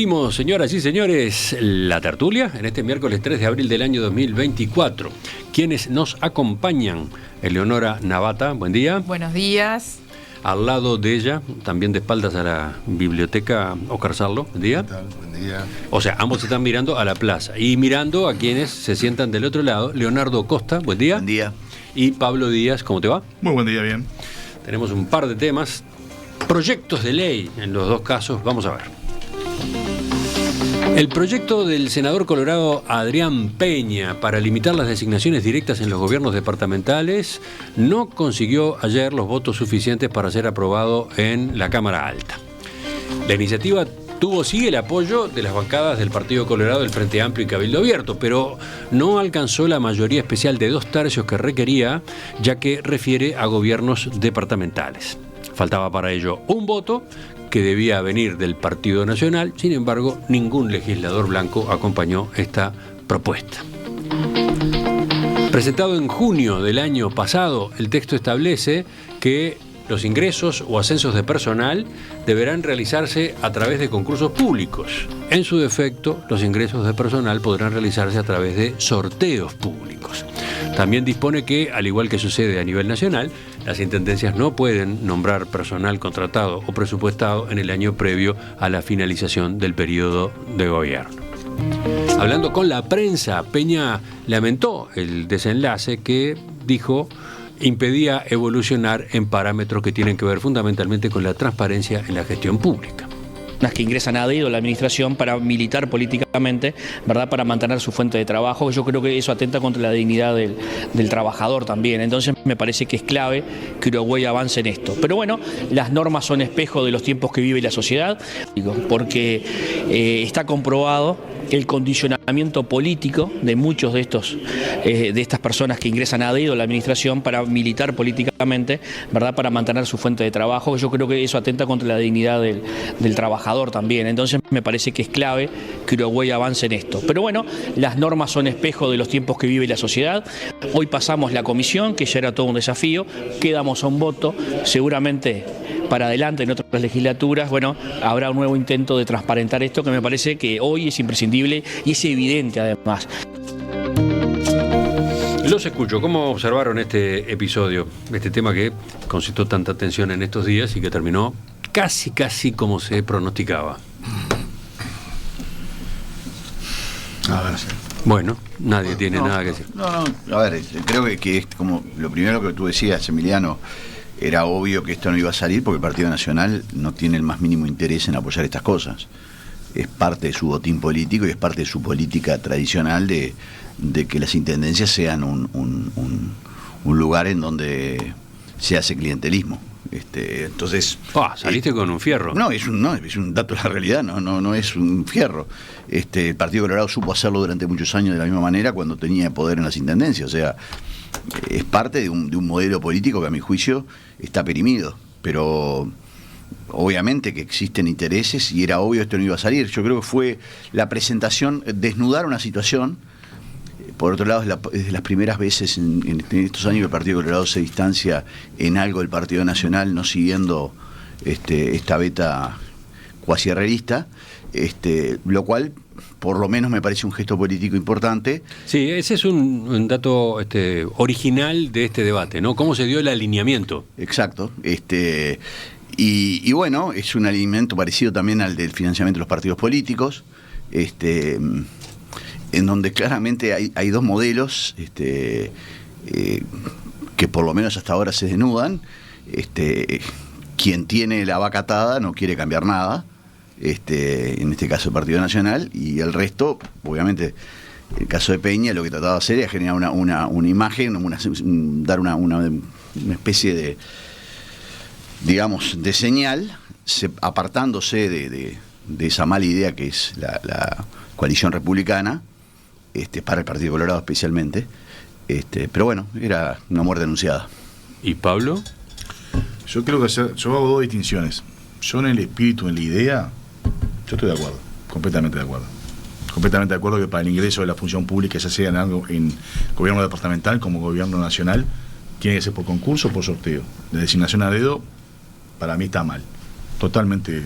Abrimos, señoras y señores, la tertulia en este miércoles 3 de abril del año 2024. Quienes nos acompañan: Eleonora Navata, buen día. Buenos días. Al lado de ella, también de espaldas a la biblioteca, Óscar Sarlo, buen día. ¿Qué tal? Buen día. O sea, ambos están mirando a la plaza y mirando a quienes se sientan del otro lado. Leonardo Costa, buen día. Buen día. Y Pablo Díaz, ¿cómo te va? Muy buen día, bien. Tenemos un par de temas, proyectos de ley en los dos casos, vamos a ver. El proyecto del senador colorado Adrián Peña para limitar las designaciones directas en los gobiernos departamentales no consiguió ayer los votos suficientes para ser aprobado en la Cámara Alta. La iniciativa tuvo sí el apoyo de las bancadas del Partido Colorado, del Frente Amplio y Cabildo Abierto, pero no alcanzó la mayoría especial de 2/3 que requería, ya que refiere a gobiernos departamentales. Faltaba para ello un voto que debía venir del Partido Nacional. Sin embargo, ningún legislador blanco acompañó esta propuesta. Presentado en junio del año pasado, el texto establece que los ingresos o ascensos de personal deberán realizarse a través de concursos públicos. En su defecto, los ingresos de personal podrán realizarse a través de sorteos públicos. También dispone que, al igual que sucede a nivel nacional, las intendencias no pueden nombrar personal contratado o presupuestado en el año previo a la finalización del periodo de gobierno. Hablando con la prensa, Peña lamentó el desenlace que, dijo, impedía evolucionar en parámetros que tienen que ver fundamentalmente con la transparencia en la gestión pública. Que ingresan a dedo la administración para militar políticamente, ¿verdad?, para mantener su fuente de trabajo. Yo creo que eso atenta contra la dignidad del trabajador también. Entonces me parece que es clave que Uruguay avance en esto. Pero bueno, las normas son espejo de los tiempos que vive la sociedad, porque está comprobado el condicionamiento político de muchos de estas personas que ingresan a dedo a la administración para militar políticamente, ¿verdad?, para mantener su fuente de trabajo. Yo creo que eso atenta contra la dignidad del trabajador también. Entonces me parece que es clave que Uruguay avance en esto. Pero bueno, las normas son espejo de los tiempos que vive la sociedad. Hoy pasamos la comisión, que ya era todo un desafío, quedamos a un voto, seguramente para adelante en otras legislaturas, bueno, habrá un nuevo intento de transparentar esto que me parece que hoy es imprescindible y es evidente además. Los escucho. ¿Cómo observaron este episodio, este tema que concitó tanta atención en estos días y que terminó casi como se pronosticaba? A ver, sí. Bueno, nadie tiene nada que decir. No, a ver, creo que es como lo primero que tú decías, Emiliano. Era obvio que esto no iba a salir porque el Partido Nacional no tiene el más mínimo interés en apoyar estas cosas. Es parte de su botín político y es parte de su política tradicional de que las intendencias sean un lugar en donde se hace clientelismo. Entonces saliste con un fierro. No, es un dato de la realidad, no es un fierro. El Partido Colorado supo hacerlo durante muchos años de la misma manera cuando tenía poder en las intendencias. O sea, es parte de un modelo político que a mi juicio está perimido, pero obviamente que existen intereses y era obvio que esto no iba a salir. Yo creo que fue la presentación, desnudar una situación. Por otro lado, es de las primeras veces en estos años que el Partido Colorado se distancia en algo del Partido Nacional, no siguiendo esta beta cuasi herrerista, lo cual por lo menos me parece un gesto político importante. Sí, ese es un dato original de este debate, ¿no? ¿Cómo se dio el alineamiento? Exacto. Y bueno, es un alineamiento parecido también al del financiamiento de los partidos políticos, en donde claramente hay dos modelos que por lo menos hasta ahora se desnudan. Quien tiene la vaca atada no quiere cambiar nada, en este caso el Partido Nacional, y el resto, obviamente, el caso de Peña lo que trataba de hacer era generar una imagen, dar una especie de, digamos, de señal, apartándose de esa mala idea que es la coalición republicana, para el Partido Colorado especialmente, pero bueno, era una muerte anunciada. ¿Y Pablo? Yo creo que yo hago dos distinciones. Yo en el espíritu, en la idea, yo estoy de acuerdo, completamente de acuerdo. Completamente de acuerdo que para el ingreso de la función pública, ya sea en gobierno departamental como gobierno nacional, tiene que ser por concurso o por sorteo. De designación a dedo, para mí está mal. Totalmente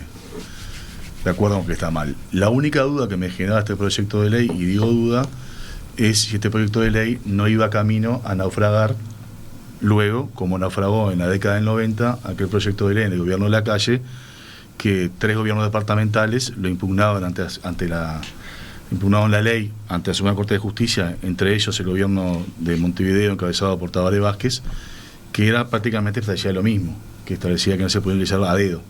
de acuerdo con que está mal. La única duda que me genera este proyecto de ley, y digo duda, es si este proyecto de ley no iba camino a naufragar luego, como naufragó en la década del 90, aquel proyecto de ley en el gobierno de Lacalle, que 3 gobiernos departamentales lo impugnaban impugnaban la ley ante la Suprema Corte de Justicia, entre ellos el gobierno de Montevideo encabezado por Tabaré Vázquez, que era prácticamente establecía lo mismo, que establecía que no se podía ingresar a dedo.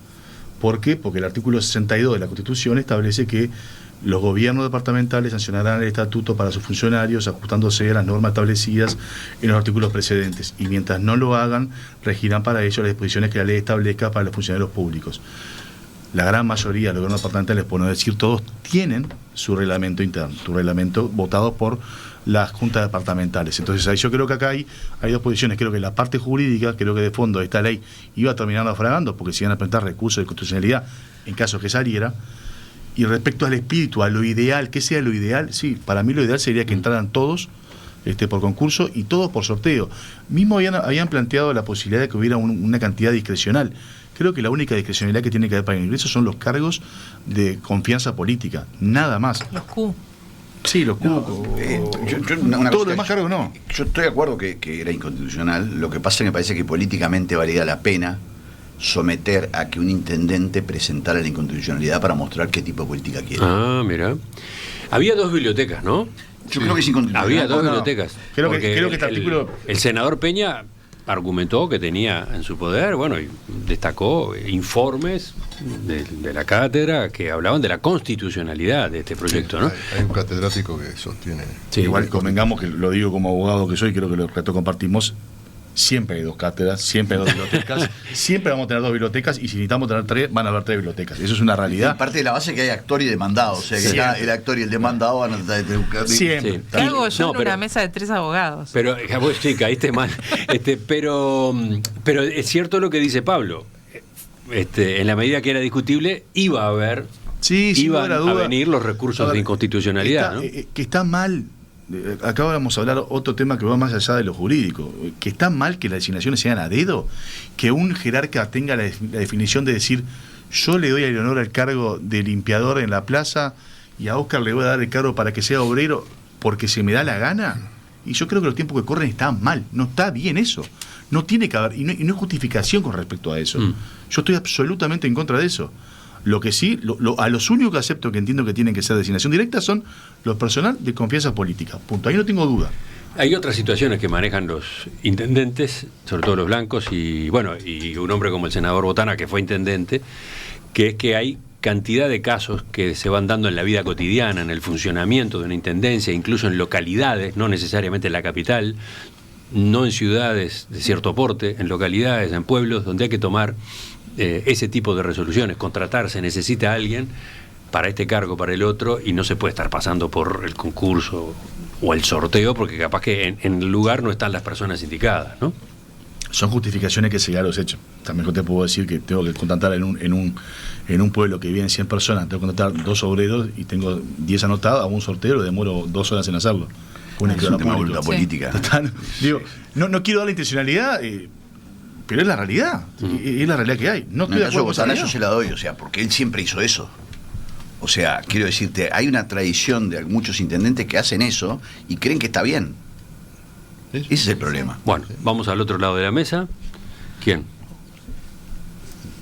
¿Por qué? Porque el artículo 62 de la Constitución establece que los gobiernos departamentales sancionarán el estatuto para sus funcionarios ajustándose a las normas establecidas en los artículos precedentes, y mientras no lo hagan, regirán para ello las disposiciones que la ley establezca para los funcionarios públicos. La gran mayoría de los gobiernos departamentales, por no decir todos, tienen su reglamento interno, su reglamento votado por las juntas departamentales. Entonces ahí yo creo que acá hay 2 posiciones. Creo que la parte jurídica, creo que de fondo esta ley iba a terminar naufragando porque se iban a presentar recursos de constitucionalidad en caso que saliera. Y respecto al espíritu, a lo ideal, ¿qué sea lo ideal? Sí, para mí lo ideal sería que entraran todos por concurso y todos por sorteo. Mismo habían planteado la posibilidad de que hubiera una cantidad discrecional. Creo que la única discrecionalidad que tiene que haber para el ingreso son los cargos de confianza política, nada más. Los Q. Sí, los Q. Todos los demás cargos no. Yo estoy de acuerdo que era inconstitucional. Lo que pasa es que me parece que políticamente valía la pena someter a que un intendente presentara la inconstitucionalidad para mostrar qué tipo de política quiere. Ah, mira. Había 2 bibliotecas, ¿no? Yo creo que es inconstitucional. Había 2 bibliotecas. Creo que este artículo... El senador Peña argumentó que tenía en su poder, bueno, y destacó informes de la cátedra que hablaban de la constitucionalidad de este proyecto, ¿no? Hay un catedrático que sostiene. Sí, igual convengamos que lo digo como abogado que soy, creo que lo resto compartimos. Siempre hay 2 cátedras, siempre hay 2 bibliotecas, siempre vamos a tener 2 bibliotecas, y si necesitamos tener 3, van a haber 3 bibliotecas. Eso es una realidad. Y parte de la base que hay actor y demandado, o sea que está el actor y el demandado van a tratar de buscar. Siempre. Sí. ¿Qué hago yo No, en una mesa de 3 abogados? Pero, vos sí, caíste mal. Pero es cierto lo que dice Pablo. En la medida que era discutible, iba a haber, iban a venir los recursos de inconstitucionalidad, ¿no? Que está mal. Acá vamos a hablar otro tema que va más allá de lo jurídico, que está mal que las designaciones sean a dedo, que un jerarca tenga la definición de decir: yo le doy a Leonor el cargo de limpiador en la plaza y a Óscar le voy a dar el cargo para que sea obrero porque se me da la gana. Y yo creo que los tiempos que corren están mal, no está bien eso, no tiene que haber, y no hay justificación con respecto a eso. Yo estoy absolutamente en contra de eso. Lo que sí, a los únicos que acepto que entiendo que tienen que ser designación directa son los personal de confianza política. Punto. Ahí no tengo duda. Hay otras situaciones que manejan los intendentes, sobre todo los blancos, y bueno, y un hombre como el senador Botana, que fue intendente, que es que hay cantidad de casos que se van dando en la vida cotidiana, en el funcionamiento de una intendencia, incluso en localidades, no necesariamente en la capital, no en ciudades de cierto porte, en localidades, en pueblos, donde hay que tomar ese tipo de resoluciones. Se necesita a alguien para este cargo, para el otro, y no se puede estar pasando por el concurso o el sorteo, porque capaz que en el lugar no están las personas indicadas, ¿no? Son justificaciones que se ya los hechos. También yo te puedo decir que tengo que contratar en un pueblo que viven 100 personas, tengo que contratar 2 obreros y tengo 10 anotados, hago un sorteo, lo demoro 2 horas en hacerlo. Es un tema de voluntad política. Digo, no quiero dar la intencionalidad, pero es la realidad. Es la realidad que hay. No estoy de acuerdo con esa realidad. Yo se la doy, o sea, porque él siempre hizo eso. O sea, quiero decirte, hay una tradición de muchos intendentes que hacen eso y creen que está bien. Ese es el problema. Bueno, vamos al otro lado de la mesa. ¿Quién?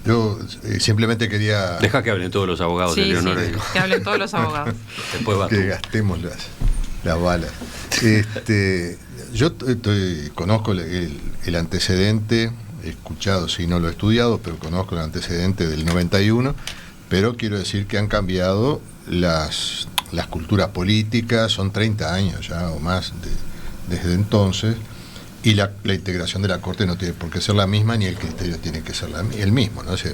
Yo simplemente quería... Deja que hablen todos los abogados de Leonor. Sí, que hablen todos los abogados. Después vas que tú. gastemos las balas. Yo conozco el antecedente, he escuchado, sí, no lo he estudiado, pero conozco el antecedente del 91, pero quiero decir que han cambiado las culturas políticas, son 30 años ya o más desde entonces, y la integración de la Corte no tiene por qué ser la misma, ni el criterio tiene que ser el mismo, ¿no? O sea,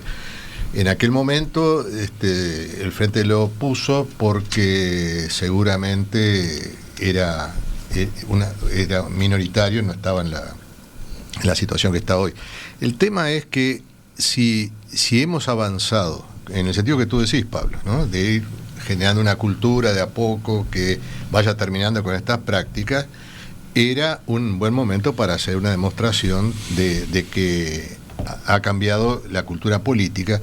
en aquel momento el Frente lo opuso porque seguramente era minoritario, no estaba en la situación que está hoy. El tema es que si hemos avanzado, en el sentido que tú decís, Pablo, ¿no? De ir generando una cultura de a poco que vaya terminando con estas prácticas, era un buen momento para hacer una demostración de que ha cambiado la cultura política.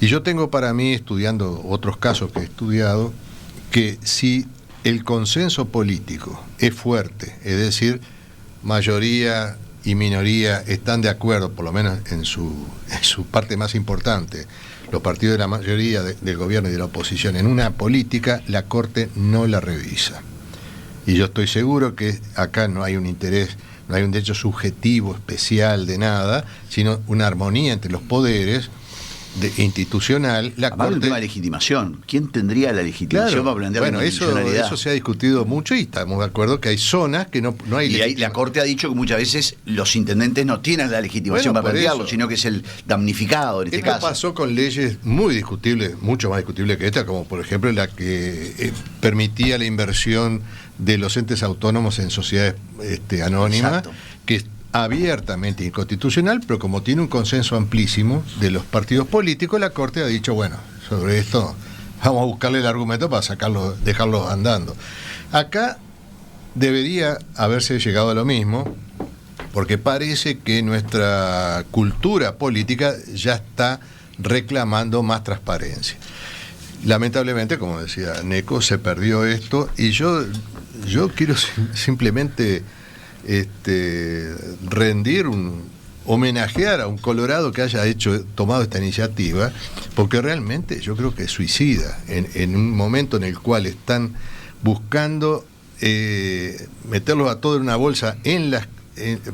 Y yo tengo para mí, estudiando otros casos que he estudiado, que si el consenso político es fuerte, es decir, mayoría y minoría están de acuerdo, por lo menos en su parte más importante, los partidos de la mayoría del gobierno y de la oposición, en una política, la Corte no la revisa. Y yo estoy seguro que acá no hay un interés, no hay un derecho subjetivo especial de nada, sino una armonía entre los poderes institucional. La Aparte Corte... del tema de legitimación. ¿Quién tendría la legitimación Claro, para plantear bueno, la constitucionalidad? eso se ha discutido mucho y estamos de acuerdo que hay zonas que no hay Y ahí la Corte ha dicho que muchas veces los intendentes no tienen la legitimación Bueno, para por plantearlo, eso. sino que es el damnificado en este Esto caso. pasó con leyes muy discutibles, mucho más discutibles que esta, como por ejemplo la que permitía la inversión de los entes autónomos en sociedades anónimas, Exacto. que es abiertamente inconstitucional, pero como tiene un consenso amplísimo de los partidos políticos, la Corte ha dicho, bueno, sobre esto vamos a buscarle el argumento para dejarlos andando. Acá debería haberse llegado a lo mismo, porque parece que nuestra cultura política ya está reclamando más transparencia. Lamentablemente, como decía Neco, se perdió esto, y yo quiero simplemente homenajear a un colorado que haya tomado esta iniciativa, porque realmente yo creo que es suicida en un momento en el cual están buscando meterlos a todos en una bolsa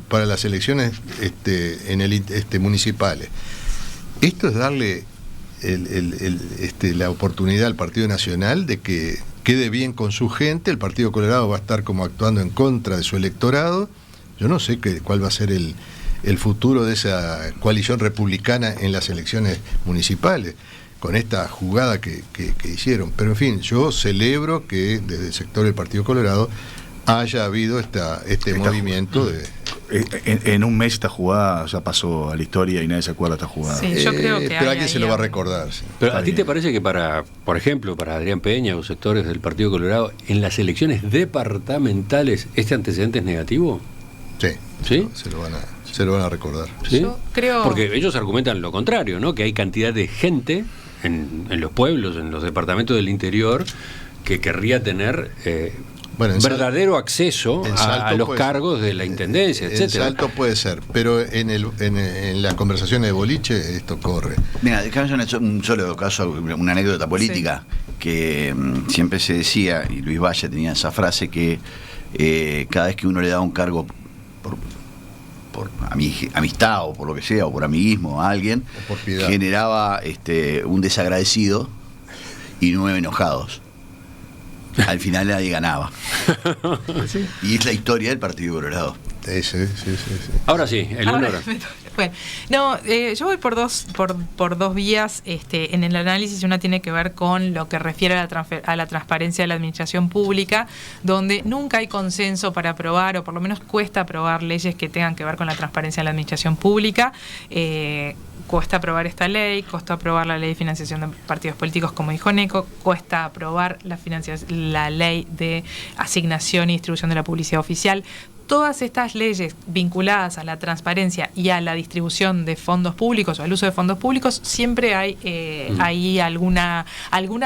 para las elecciones municipales. Esto es darle la oportunidad al Partido Nacional de que quede bien con su gente. El Partido Colorado va a estar como actuando en contra de su electorado. Yo no sé cuál va a ser el futuro de esa coalición republicana en las elecciones municipales, con esta jugada que hicieron. Pero en fin, yo celebro que desde el sector del Partido Colorado haya habido este movimiento de... En un mes esta jugada ya pasó a la historia y nadie se acuerda de esta jugada. Sí, yo creo que pero hay alguien se ahí lo va a algo. recordar. Sí. Pero ¿a ti bien. te parece que por ejemplo, para Adrián Peña o sectores del Partido Colorado, en las elecciones departamentales este antecedente es negativo? Sí, ¿Sí? se lo van a recordar. ¿Sí? Yo creo... Porque ellos argumentan lo contrario, ¿no? Que hay cantidad de gente en los pueblos, en los departamentos del interior, que querría tener Bueno, en verdadero acceso en a Salto los puede cargos de la intendencia, En etcétera. Salto puede ser, pero en las conversaciones de boliche esto corre. Mira, déjame hacer un solo caso, una anécdota política, que siempre se decía, y Luis Valle tenía esa frase, que cada vez que uno le daba un cargo por amistad o por lo que sea, o por amiguismo a alguien, O por piedad. generaba un desagradecido y 9 enojados. Al final nadie ganaba. Y es la historia del Partido Colorado. Sí. Ahora sí, el Ahora, honor. bueno, no, yo voy por dos vías. En el análisis una tiene que ver con lo que refiere a la transparencia de la administración pública, donde nunca hay consenso para aprobar, o por lo menos cuesta aprobar leyes que tengan que ver con la transparencia de la administración pública. Cuesta aprobar esta ley, cuesta aprobar la ley de financiación de partidos políticos, como dijo Neco, cuesta aprobar la ley de asignación y distribución de la publicidad oficial. Todas estas leyes vinculadas a la transparencia y a la distribución de fondos públicos o al uso de fondos públicos, siempre hay ahí alguna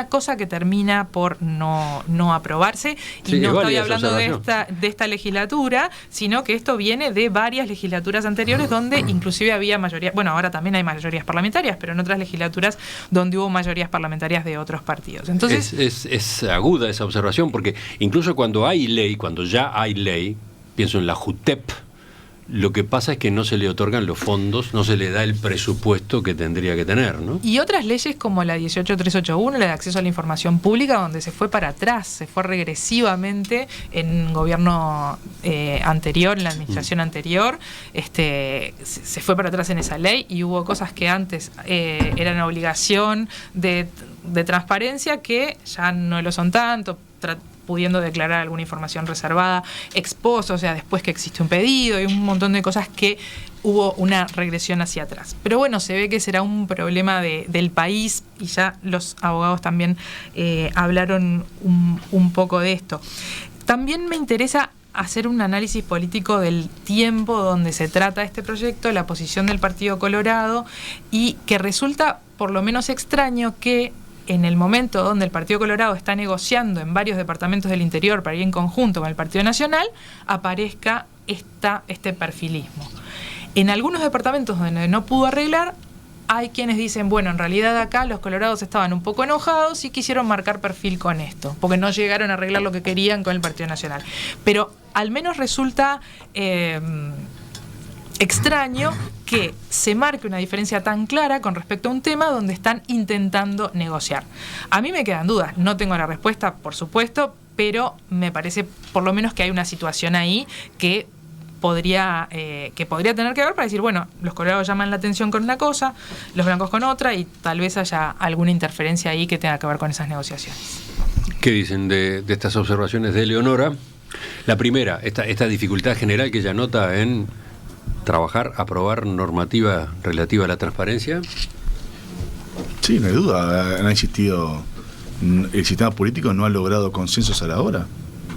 cosa que termina por no aprobarse. Sí, y no estoy válida esa hablando de observación. esta legislatura, sino que esto viene de varias legislaturas anteriores donde inclusive había mayoría, bueno, ahora también hay mayorías parlamentarias, pero en otras legislaturas donde hubo mayorías parlamentarias de otros partidos. Entonces, Es aguda esa observación, porque incluso cuando ya hay ley, pienso en la JUTEP, lo que pasa es que no se le otorgan los fondos, no se le da el presupuesto que tendría que tener, ¿no? y otras leyes como la 18381, la de acceso a la información pública, donde se fue para atrás, se fue regresivamente en un gobierno anterior, en la administración anterior, se fue para atrás en esa ley y hubo cosas que antes eran obligación de transparencia que ya no lo son tanto, pudiendo declarar alguna información reservada ex post, o sea, después que existe un pedido, y un montón de cosas que hubo una regresión hacia atrás. Pero bueno, se ve que será un problema del país, y ya los abogados también hablaron un poco de esto. También me interesa hacer un análisis político del tiempo donde se trata este proyecto, la posición del Partido Colorado, y que resulta por lo menos extraño que en el momento donde el Partido Colorado está negociando en varios departamentos del interior para ir en conjunto con el Partido Nacional, aparezca este perfilismo. En algunos departamentos donde no pudo arreglar, hay quienes dicen, bueno, en realidad acá los colorados estaban un poco enojados y quisieron marcar perfil con esto, porque no llegaron a arreglar lo que querían con el Partido Nacional. Pero al menos resulta extraño que se marque una diferencia tan clara con respecto a un tema donde están intentando negociar. A mí me quedan dudas, no tengo la respuesta, por supuesto, pero me parece por lo menos que hay una situación ahí que podría tener que ver para decir, bueno, los colorados llaman la atención con una cosa, los blancos con otra, y tal vez haya alguna interferencia ahí que tenga que ver con esas negociaciones. ¿Qué dicen de estas observaciones de Leonora? La primera, esta dificultad general que ella nota en aprobar normativa relativa a la transparencia. Sí, no hay duda, han existido, el sistema político no ha logrado consensos a la hora.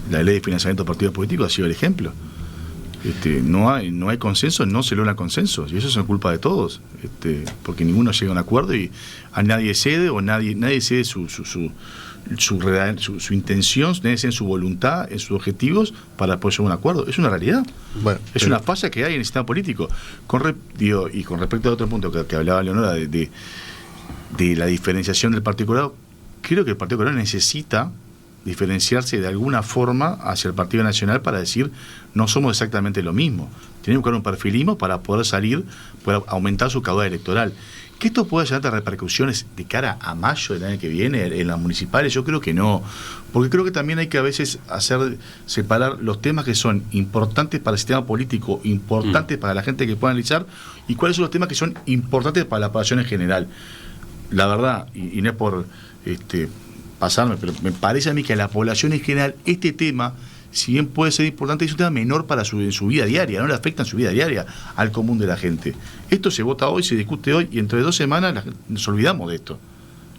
La ley de financiamiento de partidos políticos ha sido el ejemplo. No hay consenso, no se logra consensos, y eso es culpa de todos, porque ninguno llega a un acuerdo y a nadie cede, o nadie cede su intención, nadie cede su voluntad, en sus objetivos para poder llegar a un acuerdo. Es una realidad. Bueno, es una falla que hay en el sistema político. Y con respecto a otro punto que hablaba Leonora de la diferenciación del Partido Colorado, creo que el Partido Colorado necesita diferenciarse de alguna forma hacia el Partido Nacional para decir, no somos exactamente lo mismo. Tienen que buscar un perfilismo para poder aumentar su caudal electoral. ¿Que esto pueda llevar a repercusiones de cara a mayo del año que viene en las municipales? Yo creo que no, porque creo que también hay que a veces separar los temas que son importantes para el sistema político, importantes para la gente que pueda analizar, y cuáles son los temas que son importantes para la población en general. La verdad, y no es por pasarme, pero me parece a mí que a la población en general este tema, si bien puede ser importante, es un tema menor para en su vida diaria, no le afecta en su vida diaria al común de la gente. Esto se vota hoy, se discute hoy, y entre 2 semanas nos olvidamos de esto.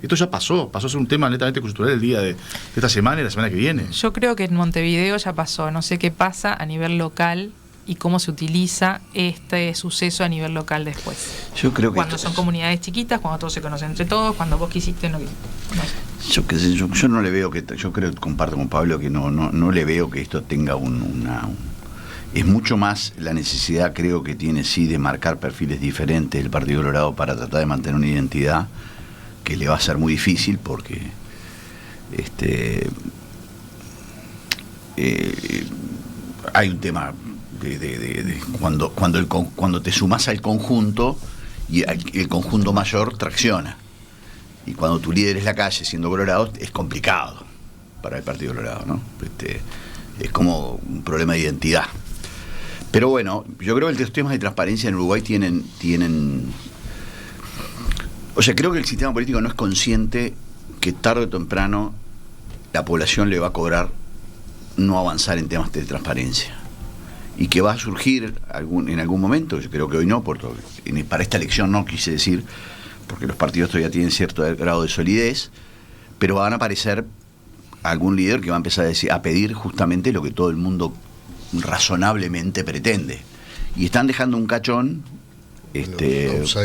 Esto ya pasó a ser un tema netamente cultural el día de esta semana y la semana que viene. Yo creo que en Montevideo ya pasó, no sé qué pasa a nivel local y cómo se utiliza este suceso a nivel local después. Yo creo que cuando son comunidades chiquitas, cuando todos se conocen entre todos, cuando vos quisiste, no sé. Yo no le veo yo creo, comparto con Pablo, que no le veo que esto tenga es mucho más la necesidad, creo que tiene sí de marcar perfiles diferentes el Partido Colorado para tratar de mantener una identidad que le va a ser muy difícil, porque hay un tema de cuando te sumas al conjunto, y el conjunto mayor tracciona, y cuando tu líder es la calle siendo Colorado, es complicado para el Partido Colorado, ¿no? Es como un problema de identidad. Pero bueno, yo creo que los temas de transparencia en Uruguay tienen o sea, creo que el sistema político no es consciente que tarde o temprano la población le va a cobrar no avanzar en temas de transparencia, y que va a surgir en algún momento. Yo creo que hoy no, para esta elección no, quise decir, porque los partidos todavía tienen cierto grado de solidez, pero van a aparecer algún líder que va a empezar a pedir justamente lo que todo el mundo razonablemente pretende, y están dejando un cachón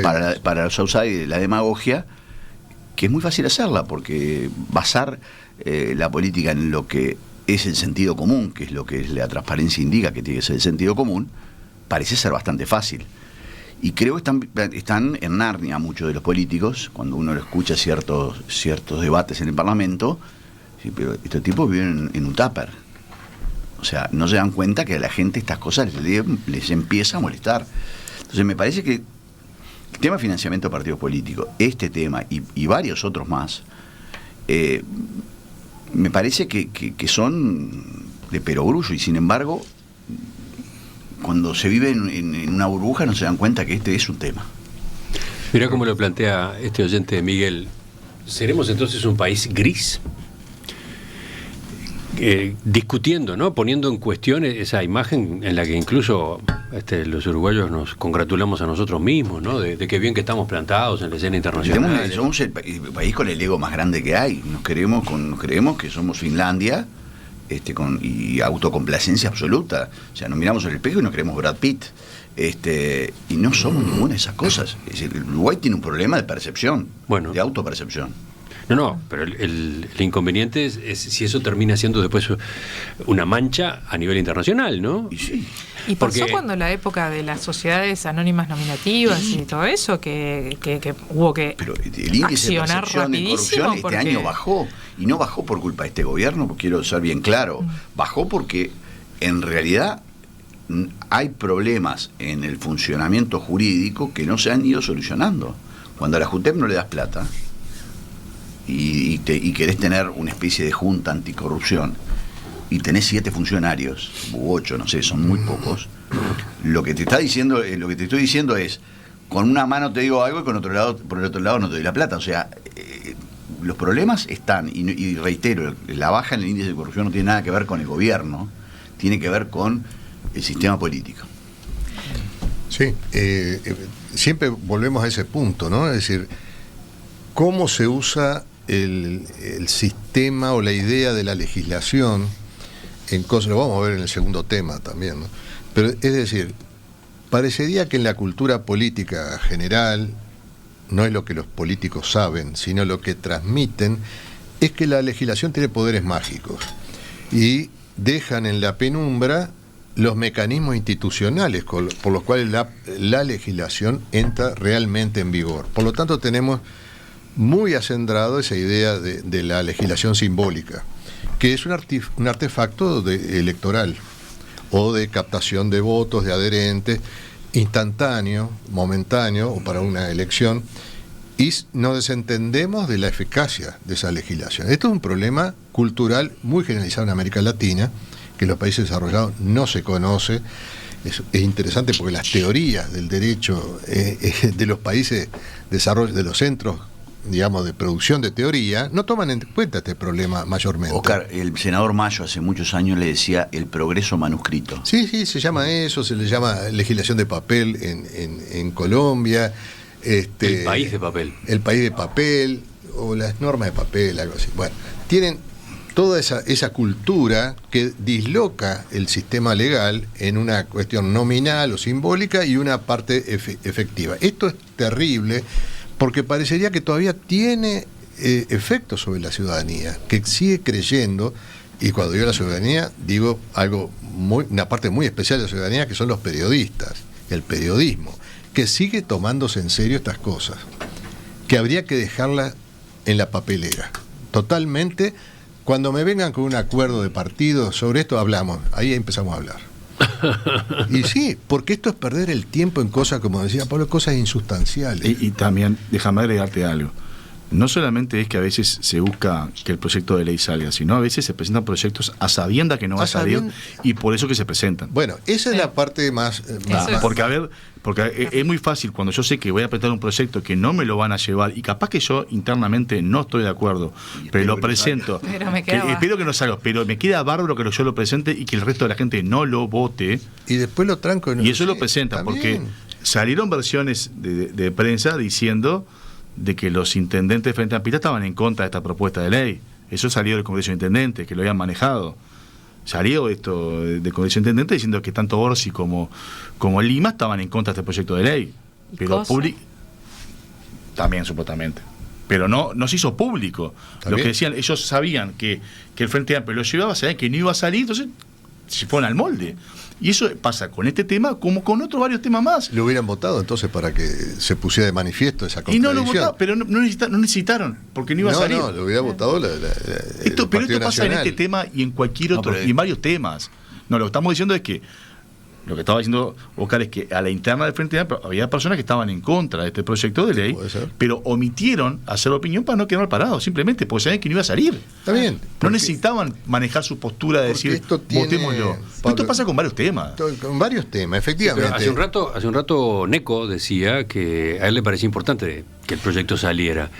para los outsiders, la demagogia, que es muy fácil hacerla, porque basar la política en lo que es el sentido común, que es lo que la transparencia indica que tiene que ser el sentido común, parece ser bastante fácil. Y creo que están en Narnia muchos de los políticos, cuando uno escucha ciertos debates en el Parlamento. Sí, pero estos tipos viven en un tupper. O sea, no se dan cuenta que a la gente estas cosas les empieza a molestar. Entonces me parece que el tema de financiamiento de partidos políticos, este tema y varios otros más, me parece que son de perogrullo, y sin embargo, cuando se vive en una burbuja no se dan cuenta que este es un tema. Mirá cómo lo plantea este oyente Miguel. ¿Seremos entonces un país gris? Discutiendo, ¿no? Poniendo en cuestión esa imagen en la que incluso los uruguayos nos congratulamos a nosotros mismos, ¿no? De qué bien que estamos plantados en la escena internacional. Somos el país con el ego más grande que hay. Nos creemos que somos Finlandia, y autocomplacencia absoluta. O sea, nos miramos al espejo y nos creemos Brad Pitt. Y no somos ninguna de esas cosas. Es decir, el Uruguay tiene un problema de percepción, de autopercepción. No, pero el inconveniente es si eso termina siendo después una mancha a nivel internacional, ¿no? Y sí. Y pasó cuando la época de las sociedades anónimas nominativas y todo eso, que hubo que pero el índice de percepción de corrupción este año bajó, y no bajó por culpa de este gobierno, porque quiero ser bien claro, bajó porque en realidad hay problemas en el funcionamiento jurídico que no se han ido solucionando. Cuando a la JUTEP no le das plata y querés tener una especie de junta anticorrupción y tenés 7 funcionarios u 8, no sé, son muy pocos, lo que te estoy diciendo es, con una mano te digo algo y por el otro lado no te doy la plata. O sea, los problemas están, y reitero, la baja en el índice de corrupción no tiene nada que ver con el gobierno, tiene que ver con el sistema político. Sí, siempre volvemos a ese punto, ¿no? Es decir, cómo se usa el sistema o la idea de la legislación en cosas, lo vamos a ver en el segundo tema también, ¿no? Pero es decir, parecería que en la cultura política general, no es lo que los políticos saben, sino lo que transmiten, es que la legislación tiene poderes mágicos y dejan en la penumbra los mecanismos institucionales por los cuales la legislación entra realmente en vigor. Por lo tanto, tenemos muy acendrado esa idea de la legislación simbólica, que es un artefacto electoral o de captación de votos, de adherentes, instantáneo, momentáneo o para una elección, y nos desentendemos de la eficacia de esa legislación. Esto es un problema cultural muy generalizado en América Latina, que en los países desarrollados no se conoce. Es interesante porque las teorías del derecho de los países desarrollo, de los centros, digamos, de producción de teoría, no toman en cuenta este problema mayormente. Oscar, el senador Mayo hace muchos años le decía el progreso manuscrito. Sí, se llama eso, se le llama legislación de papel en Colombia. El país de papel. El país de papel, o las normas de papel, algo así. Bueno, tienen toda esa cultura que disloca el sistema legal en una cuestión nominal o simbólica y una parte efectiva. Esto es terrible porque parecería que todavía tiene efecto sobre la ciudadanía, que sigue creyendo, y cuando digo la ciudadanía, digo una parte muy especial de la ciudadanía, que son los periodistas, el periodismo, que sigue tomándose en serio estas cosas, que habría que dejarlas en la papelera, totalmente. Cuando me vengan con un acuerdo de partido sobre esto, hablamos, ahí empezamos a hablar. Y sí, porque esto es perder el tiempo en cosas, como decía Pablo, cosas insustanciales. Y también, déjame agregarte algo. No solamente es que a veces se busca que el proyecto de ley salga, sino a veces se presentan proyectos a sabienda que no va a salir, y por eso que se presentan. Bueno, esa es la parte más... Porque es muy fácil cuando yo sé que voy a presentar un proyecto que no me lo van a llevar, y capaz que yo internamente no estoy de acuerdo, pero lo presento. Espero que no salga, pero me queda bárbaro que yo lo presente y que el resto de la gente no lo vote. Y después lo tranco. Y eso lo presentan, porque salieron versiones de prensa diciendo de que los intendentes de Frente Amplista estaban en contra de esta propuesta de ley. Eso salió del Congreso de Intendentes, que lo habían manejado. Salió esto del Congreso de Intendentes diciendo que tanto Orsi como Lima estaban en contra de este proyecto de ley. Pero también, supuestamente. Pero no se hizo público. Lo que decían, ellos sabían que el Frente Amplio lo llevaba, sabían que no iba a salir, entonces se fueron al molde. Y eso pasa con este tema como con otros varios temas más. Lo hubieran votado entonces para que se pusiera de manifiesto esa contradicción. Y no lo votaron, pero no necesitaron, porque no iba a salir. No, lo hubiera votado pero esto pasa Nacional. En este tema y en cualquier otro, y en varios temas. No, lo que estamos diciendo es que, lo que estaba diciendo Oscar es que a la interna del Frente Amplio había personas que estaban en contra de este proyecto de ley, pero omitieron hacer opinión para no quedar parados, simplemente porque sabían que no iba a salir. Está bien. No necesitaban manejar su postura de decir, votémoslo. Esto pasa con varios temas. Con varios temas, efectivamente. Sí, hace un rato Neco decía que a él le parecía importante que el proyecto saliera.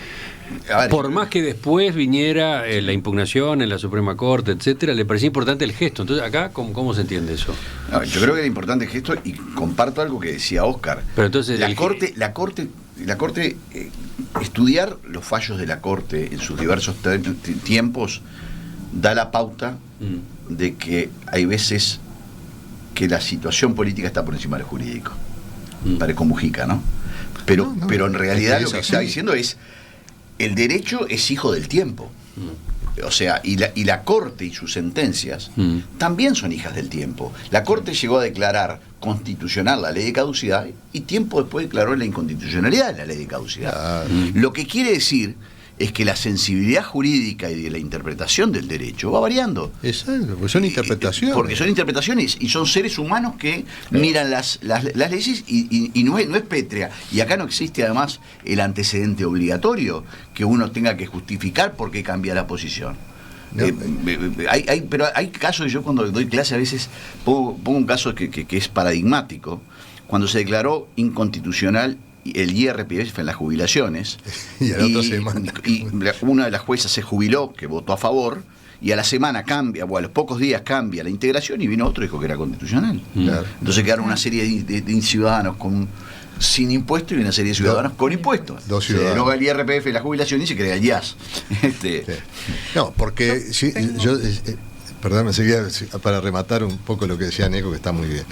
Por más que después viniera la impugnación en la Suprema Corte, etcétera, le parecía importante el gesto. Entonces, acá, ¿cómo se entiende eso? No, yo creo que era importante el gesto, y comparto algo que decía Oscar. Pero entonces la Corte, estudiar los fallos de la Corte en sus diversos tiempos da la pauta de que hay veces que la situación política está por encima del jurídico. Parezco Mujica, ¿no? Pero en realidad lo que está diciendo es, el derecho es hijo del tiempo. O sea, y la Corte y sus sentencias también son hijas del tiempo. La Corte llegó a declarar constitucional la ley de caducidad y tiempo después declaró la inconstitucionalidad de la ley de caducidad. Lo que quiere decir es que la sensibilidad jurídica y de la interpretación del derecho va variando. Exacto, porque son interpretaciones. Porque son interpretaciones y son seres humanos que miran las leyes y no es pétrea. Y acá no existe además el antecedente obligatorio que uno tenga que justificar por qué cambia la posición. No. Pero hay casos, yo cuando doy clase a veces pongo un caso que es paradigmático. Cuando se declaró inconstitucional el IRPF en las jubilaciones y una de las juezas se jubiló, que votó a favor, y a la semana cambia, o a los pocos días cambia la integración y vino otro y dijo que era constitucional. Entonces quedaron una serie de ciudadanos sin impuestos y una serie de ciudadanos con impuestos. Se deroga el IRPF y la jubilación y se crea el IAS. No, porque perdón, enseguida, para rematar un poco lo que decía Neco, que está muy bien.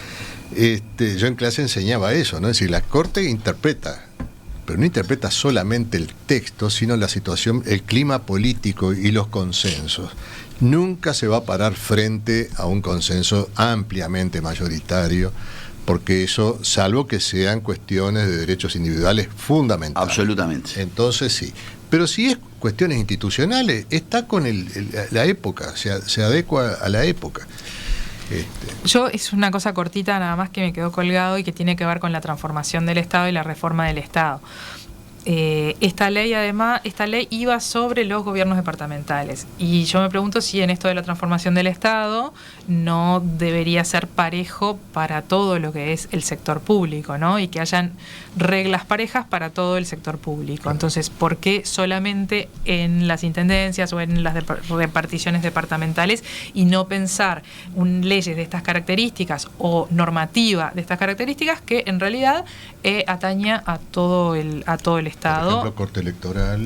Yo en clase enseñaba eso, ¿no? Es decir, la Corte interpreta, pero no interpreta solamente el texto, sino la situación, el clima político y los consensos. Nunca se va a parar frente a un consenso ampliamente mayoritario, porque eso, salvo que sean cuestiones de derechos individuales fundamentales. Absolutamente. Entonces sí. Pero si es cuestiones institucionales, está con la época, se adecua a la época. Yo, es una cosa cortita nada más que me quedó colgado y que tiene que ver con la transformación del Estado y la reforma del Estado. Esta ley iba sobre los gobiernos departamentales y yo me pregunto si en esto de la transformación del Estado no debería ser parejo para todo lo que es el sector público, ¿no? Y que hayan reglas parejas para todo el sector público. Entonces, ¿por qué solamente en las intendencias o en las reparticiones departamentales y no pensar leyes de estas características o normativa de estas características que en realidad ataña a todo el Estado? Por ejemplo, Corte Electoral.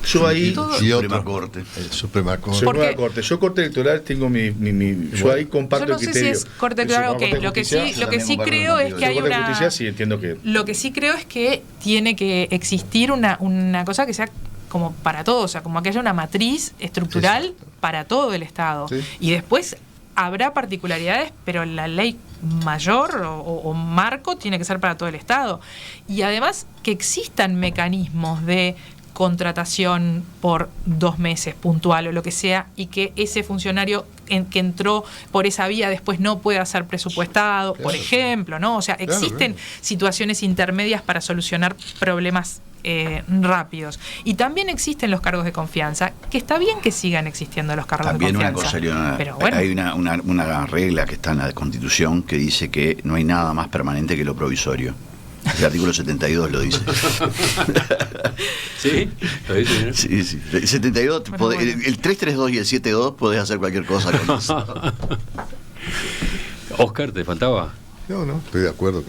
Yo ahí Suprema Corte. Suprema Corte. Suprema Corte. Yo Corte Electoral tengo yo ahí comparto el criterio. Yo no sé si es Corte Electoral o qué. Lo que sí creo es que hay una. Justicia, sí, entiendo que. Lo que sí creo es que tiene que existir una cosa que sea como para todos, o sea, como que haya una matriz estructural. Exacto. Para todo el Estado. Sí. Y después habrá particularidades, pero la ley mayor o marco tiene que ser para todo el Estado. Y además que existan mecanismos de contratación por 2 meses puntual o lo que sea, y que ese funcionario que entró por esa vía después no pueda ser presupuestado, claro, por ejemplo, ¿no? O sea, existen situaciones intermedias para solucionar problemas rápidos. Y también existen los cargos de confianza, que está bien que sigan existiendo los cargos de confianza. También una cosa, pero bueno, hay una regla que está en la Constitución que dice que no hay nada más permanente que lo provisorio. El artículo 72 lo dice. ¿Sí? ¿Lo dice, no? Sí, sí. El 72, bueno. El 332 y el 72 podés hacer cualquier cosa con eso. Oscar, ¿te faltaba? No, estoy de acuerdo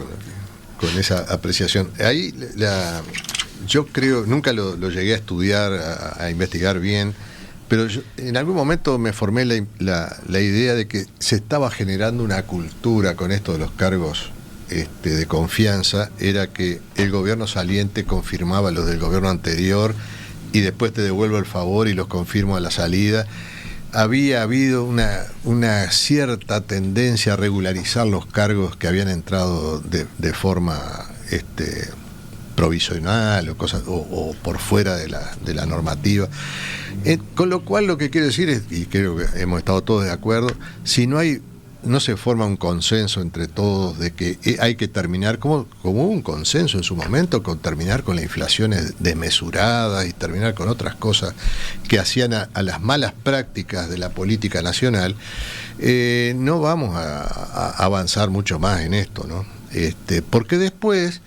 con esa apreciación. Ahí yo creo, nunca lo llegué a estudiar, a investigar bien, pero yo, en algún momento me formé la idea de que se estaba generando una cultura con esto de los cargos de confianza, era que el gobierno saliente confirmaba los del gobierno anterior y después te devuelvo el favor y los confirmo a la salida. Había habido una cierta tendencia a regularizar los cargos que habían entrado de forma provisional o cosas o por fuera de la normativa. Con lo cual lo que quiero decir es, y creo que hemos estado todos de acuerdo, si no se forma un consenso entre todos de que hay que terminar, como hubo un consenso en su momento, con terminar con las inflaciones desmesuradas y terminar con otras cosas que hacían a las malas prácticas de la política nacional, no vamos a avanzar mucho más en esto, ¿no? Porque después,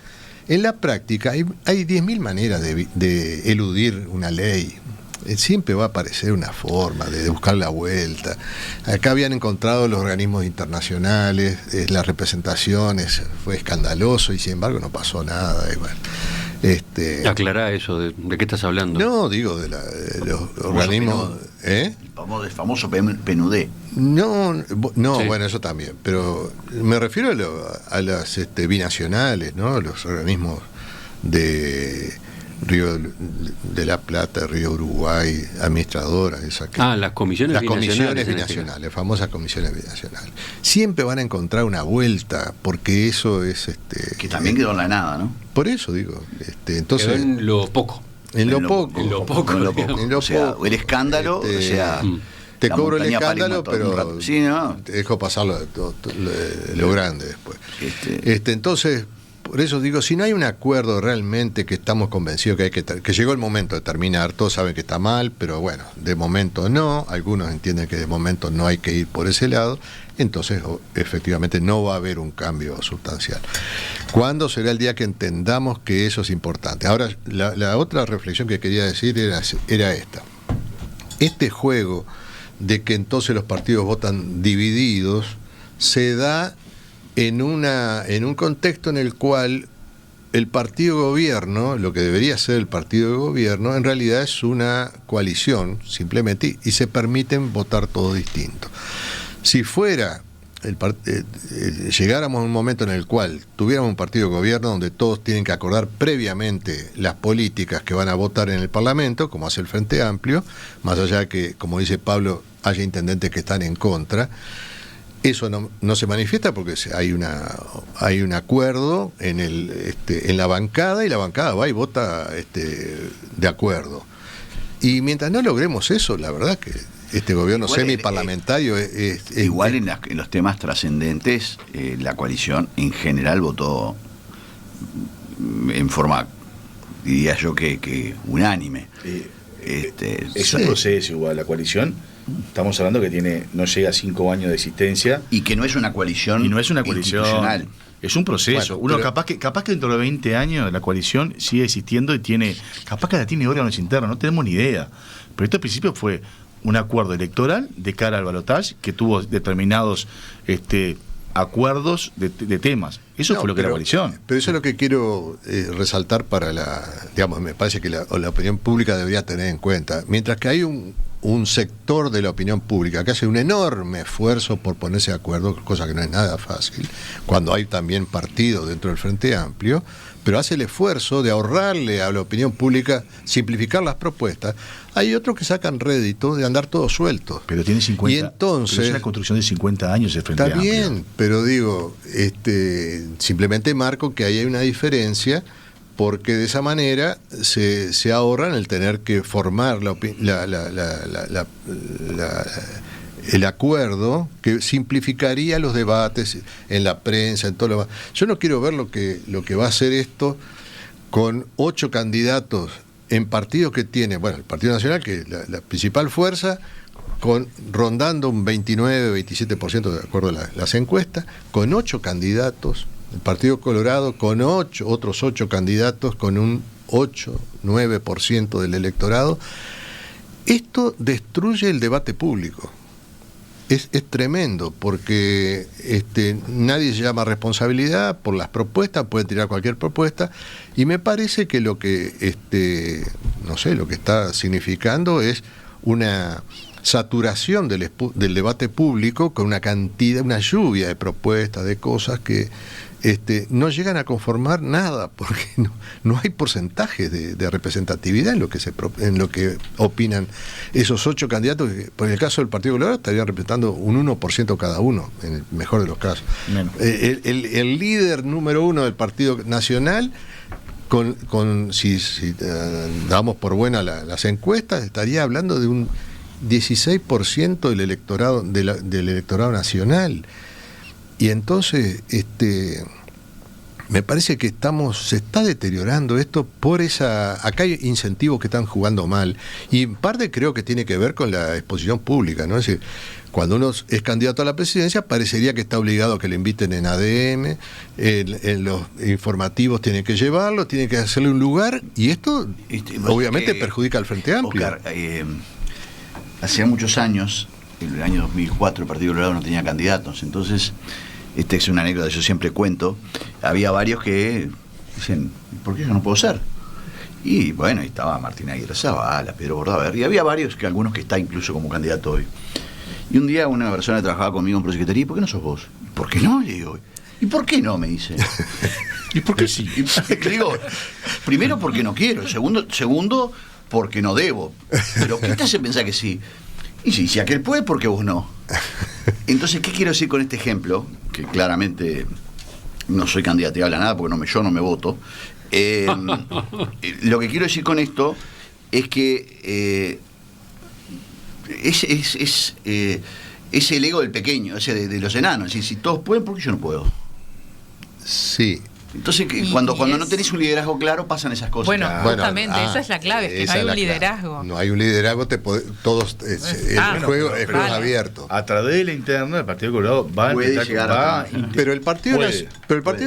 en la práctica, hay 10.000 maneras de eludir una ley. Siempre va a aparecer una forma de buscar la vuelta. Acá habían encontrado los organismos internacionales, las representaciones, fue escandaloso y sin embargo no pasó nada. Y bueno, Aclará eso, ¿de qué estás hablando? No, digo de los organismos... El famoso PNUD. No, Sí. bueno, eso también, pero me refiero a las binacionales, ¿no? Los organismos de Río de la Plata, Río Uruguay, administradoras, las comisiones las binacionales. comisiones binacionales, famosas comisiones binacionales. Siempre van a encontrar una vuelta, porque eso es que también quedó en la nada, ¿no? por eso digo, entonces Quedó en lo poco. en lo poco. En lo poco. El escándalo, te la cobro el montaña escándalo, París mató un pero rato. Sí, ¿no? te dejo pasar lo grande después. Entonces, por eso digo, si no hay un acuerdo realmente que estamos convencidos que llegó el momento de terminar, todos saben que está mal, pero bueno, de momento no, algunos entienden que de momento no hay que ir por ese lado, entonces efectivamente no va a haber un cambio sustancial. ¿Cuándo será el día que entendamos que eso es importante? Ahora, la otra reflexión que quería decir era esta. Este juego de que entonces los partidos votan divididos se da en un contexto en el cual el partido de gobierno, lo que debería ser el partido de gobierno, en realidad es una coalición, simplemente, y se permiten votar todo distinto. Si fuera, llegáramos a un momento en el cual tuviéramos un partido de gobierno donde todos tienen que acordar previamente las políticas que van a votar en el Parlamento, como hace el Frente Amplio, más allá de que, como dice Pablo, haya intendentes que están en contra, eso no se manifiesta porque hay un acuerdo en la bancada, y la bancada va y vota de acuerdo. Y mientras no logremos eso, la verdad que este gobierno Igual, semiparlamentario igual en los temas trascendentes, la coalición en general votó en forma, diría yo, que unánime. Es un proceso igual, la coalición. Estamos hablando que no llega a 5 años de existencia. Y que no es una coalición. Y no es una coalición institucional. Es un proceso. Bueno, capaz que dentro de 20 años la coalición sigue existiendo y capaz que la tiene órganos internos, no tenemos ni idea. Pero esto al principio fue un acuerdo electoral de cara al balotaje que tuvo determinados acuerdos de temas. Eso fue lo que era la coalición. Pero eso es lo que quiero resaltar para me parece que la opinión pública debería tener en cuenta. Mientras que hay un sector de la opinión pública que hace un enorme esfuerzo por ponerse de acuerdo, cosa que no es nada fácil, cuando hay también partidos dentro del Frente Amplio, pero hace el esfuerzo de ahorrarle a la opinión pública, simplificar las propuestas. Hay otros que sacan rédito de andar todos sueltos. Pero tiene 50. Y entonces, pero es una construcción de 50 años el Frente Amplio. Está bien, pero digo, simplemente marco que ahí hay una diferencia, porque de esa manera se ahorran el tener que formar el acuerdo que simplificaría los debates en la prensa, en todo lo demás. Yo no quiero ver lo que va a hacer esto con 8 candidatos en partidos que tiene, bueno, el Partido Nacional, que es la principal fuerza, rondando un 29-27% de acuerdo a las encuestas, con 8 candidatos. El Partido Colorado con otros 8 candidatos, con un 8-9% del electorado. Esto destruye el debate público. Es tremendo, porque nadie se llama responsabilidad por las propuestas, pueden tirar cualquier propuesta, y me parece que lo que lo que está significando es una saturación del debate público con una lluvia de propuestas, de cosas que no llegan a conformar nada, porque no hay porcentajes de representatividad en lo que opinan esos 8 candidatos, que por el caso del Partido Colorado estarían representando un 1% cada uno, en el mejor de los casos. El líder número 1 del Partido Nacional, si damos por buena las encuestas, estaría hablando de un 16% del electorado nacional. Y entonces me parece que se está deteriorando esto por acá hay incentivos que están jugando mal, y en parte creo que tiene que ver con la exposición pública, ¿no? Es decir, cuando uno es candidato a la presidencia, parecería que está obligado a que le inviten en ADM, en los informativos tienen que llevarlo, tienen que hacerle un lugar, y esto obviamente perjudica al Frente Amplio. Oscar, hacía muchos años, en el año 2004, el Partido Colorado no tenía candidatos. Entonces, esta es una anécdota que yo siempre cuento. Había varios que Dicen, ¿por qué yo no puedo ser? Y bueno, ahí estaba Martín Aguirre Zavala, Pedro Bordaber, y había varios, algunos que está incluso como candidato hoy. Y un día una persona que trabajaba conmigo en Prosecretaría, ¿por qué no sos vos? ¿Por qué no? Le digo, ¿y por qué no? Me dice. ¿Y por qué sí? Le digo, primero porque no quiero, segundo porque no debo. Pero ¿qué te hace pensar que sí? Y si aquel puede, ¿por qué vos no? Entonces, ¿qué quiero decir con este ejemplo? Que claramente no soy candidato y habla nada porque yo no me voto. Lo que quiero decir con esto es que es el ego del pequeño, ese de los enanos. Si todos pueden, ¿por qué yo no puedo? Sí. Entonces, cuando no tenés un liderazgo claro, pasan esas cosas. Bueno, justamente, esa es la clave, es que no hay un liderazgo. No hay un liderazgo, todos el juego es abierto. A través de la interna, el Partido Colorado va a intentar pero el Partido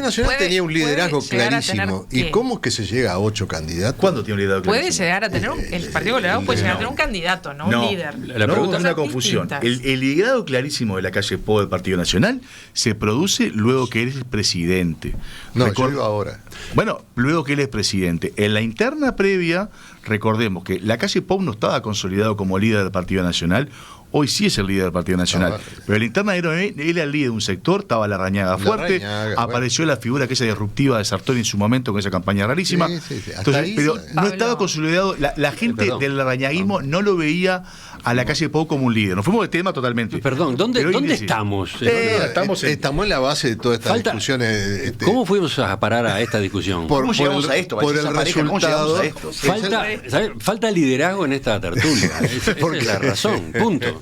Nacional tenía un liderazgo clarísimo. ¿Y cómo es que se llega a 8 candidatos? ¿Cuándo tiene un liderazgo clarísimo? Puede llegar a tener el Partido Colorado puede llegar a tener un candidato, no un líder. La pregunta es una confusión. El liderazgo clarísimo de la calle Pou del Partido Nacional se produce luego que él es presidente. No, yo digo ahora. Bueno, luego que él es presidente. En la interna previa, recordemos que la calle Pou no estaba consolidado como líder del Partido Nacional. Hoy sí es el líder del Partido Nacional. Pero en la interna él era el líder de un sector, estaba Larrañaga fuerte, apareció la figura aquella disruptiva de Sartori en su momento con esa campaña rarísima. Sí. Entonces, pero no estaba consolidado. La gente del larrañaguismo no lo veía a la calle Pou como un líder. Nos fuimos de tema totalmente. Perdón, ¿dónde estamos? Estamos en la base de todas estas discusiones. ¿Cómo fuimos a parar a esta discusión? ¿Cómo llegamos a esto? Por el resultado. Falta liderazgo en esta tertulia. Esa es la razón. Punto.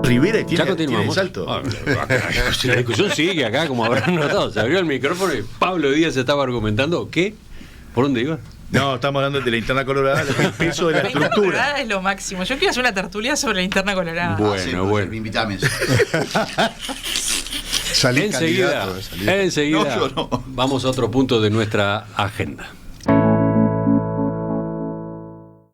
Rivera ya continuamos. Salto. La discusión sigue acá, como habrán notado. Se abrió el micrófono y Pablo Díaz estaba argumentando. ¿Qué? ¿Por dónde iba? No, estamos hablando de la interna colorada, el peso de la estructura. Colorada es lo máximo. Yo quiero hacer una tertulia sobre la interna colorada. Bueno. Invítame. Enseguida, vamos a otro punto de nuestra agenda.